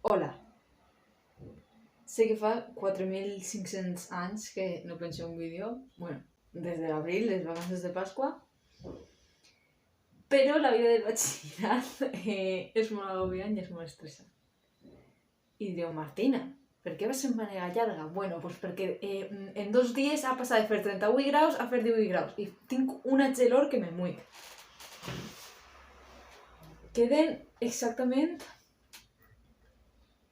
Hola. Sé que fa 4.500 anys que no penso un vídeo, bueno, des de l'abril, les vacances de Pasqua, però la vida del batxillerat és molt agobiant i és molt estressant. I diu, Martina, per què va ser mega llarga? Bueno, doncs perquè en 2 dies ha passat de fer 38 graus a fer 18 graus i tinc una gelor que me muic. Queden exactament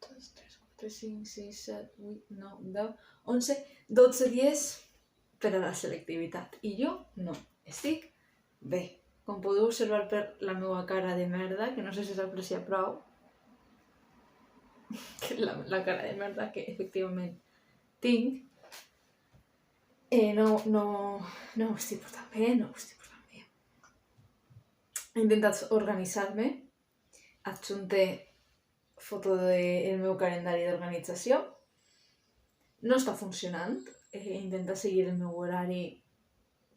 2, 3, 4, 5, 6, 7, 8, 9, 10, 11, 12 dies per a la selectivitat. I jo no. Estic bé. Com podeu observar per la meva cara de merda, que no sé si s'aprecia prou, que la cara de merda que efectivament tinc, no ho estic portant bé, He intentat organitzar-me, adjunté foto del meu calendari d'organització, no està funcionant, intenta seguir el meu horari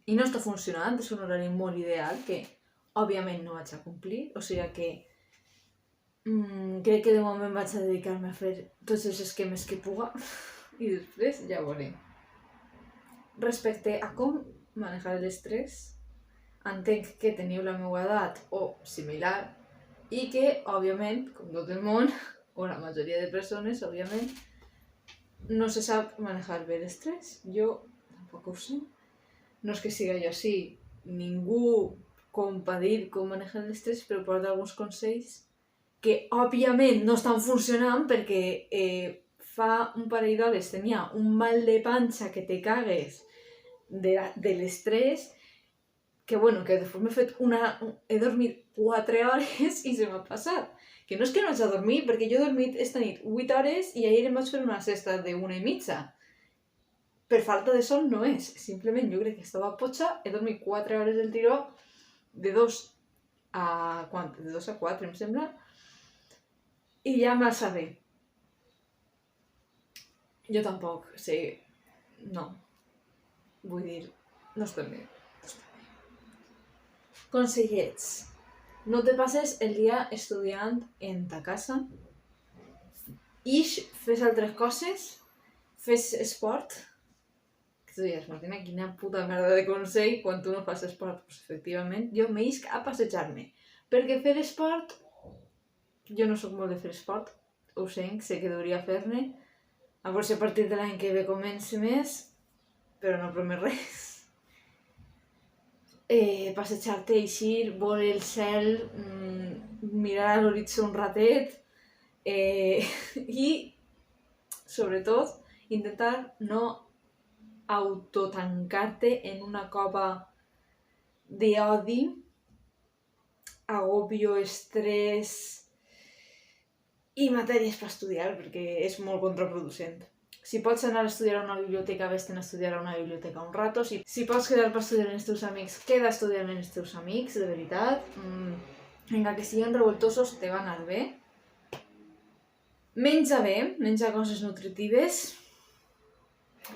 i no està funcionant, és un horari molt ideal que òbviament no vaig a complir, o sigui que crec que de moment vaig a dedicar-me a fer tots els esquemes que puga i després ja veuré. Respecte a com manejar l'estrès, entenc que teniu la meva edat o similar i que, òbviament, com tot el món, o la majoria de persones, òbviament, no se sap manejar bé l'estrès. Jo tampoc ho sé. No és que siga jo així, ningú com per dir com manejar l'estrès, però per dar alguns consells que òbviament no estan funcionant perquè fa un parell d'hores tenia un mal de panxa que te cagues de l'estrès, que bueno, que després m'he fet he dormit 4 hores i se m'ha passat. Que no és que no haig de dormir, perquè jo he dormit esta nit 8 hores i ahir em vaig fer una siesta de 1:30. Per falta de son no és, simplement jo crec que estava potxa, he dormit 4 hores del tiró, de 2 a 4 em sembla, i ja m'ha saber. Jo tampoc sé, no, vull dir, no estem bé. Consellets, no te passes el dia estudiant en ta casa, fes altres coses, fes esport. Que tu digues, Martina, quina puta merda de consell quan tu no fas esport. Pues efectivament, jo m'isc a passejar-me. Perquè fer esport, jo no sóc molt de fer esport, ho sé que hauria fer-ne. A veure si a partir de l'any que ve comenci més, però no promet res. Passejar-te, eixir, veure el cel, mirar a l'horitzó un ratet i, sobretot, intentar no autotancar-te en una cova d'odi, agobio, estrès i matèries per estudiar, perquè és molt contraproducent. Si pots anar a estudiar a una biblioteca, vés-te'n a estudiar a una biblioteca un rato. Si pots quedar per estudiar amb els teus amics, queda estudiant amb els teus amics, de veritat. Encara que siguin revoltosos, te va anar bé. Menja bé, menja coses nutritives.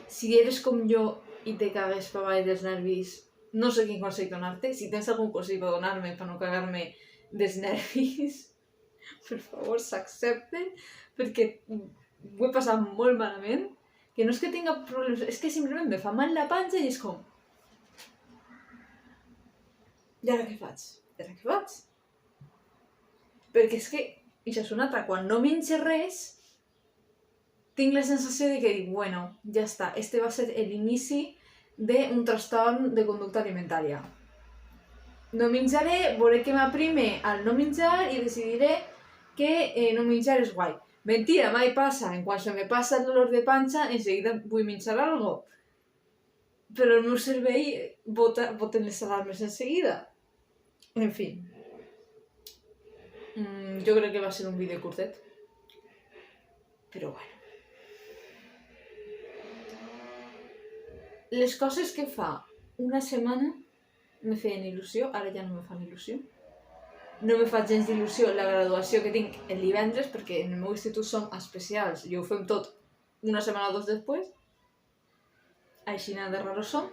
Si eres com jo i te cagues per avall dels nervis, no sé quin consell donar-te. Si tens algun consell per donar-me per no cagar-me dels nervis, per favor, s'accepten, perquè ho he passat molt malament, que no és que tinga problemes, és que simplement me fa mal la panxa i és com... I ara què faig? Perquè és que, això és una altra, quan no menjo res, tinc la sensació de que dic, bueno, ja està, este va ser l'inici d'un trastorn de conducta alimentària. No menjaré, veuré que m'aprime al no menjar i decidiré que no menjar és guai. Mentira, mai passa. En quan se me passa el dolor de panxa, enseguida vull menjar algo. Però el meu cervell boten les alarmes enseguida. En fi. Jo crec que va ser un vídeo curtet. Però bueno. Les coses que fa una setmana me feien il·lusió, ara ja no me fan il·lusió. No me fa gens d'il·lusió la graduació que tinc el divendres, perquè en el meu institut som especials i ho fem tot una setmana o 2 després. Així de raro som.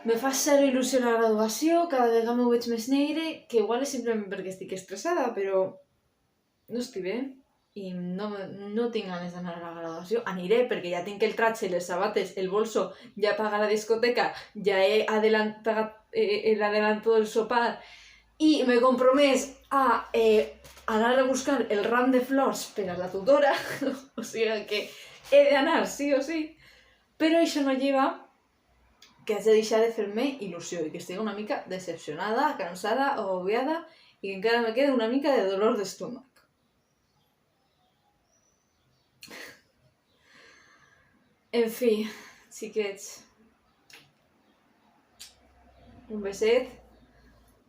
Me fa zero il·lusió la graduació, cada vegada m'ho veig més negre, que igual és simplement perquè estic estressada, però no estic bé. i no tinc ganes d'anar a la graduació. Aniré perquè ja tinc el tratge, les sabates, el bolso, ja pagat la discoteca, ja he pagat el adelanto del sopar i m'he compromès a anar a buscar el ram de flors per a la tutora, o sigui que he d'anar sí o sí, però això no lleva que haig de deixar de fer-me il·lusió i que estigui una mica decepcionada, cansada, agobiada i que encara me queda una mica de dolor d'estómac. En fi, xiquets, un beset,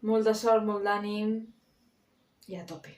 molta sort, molt d'ànim i a tope.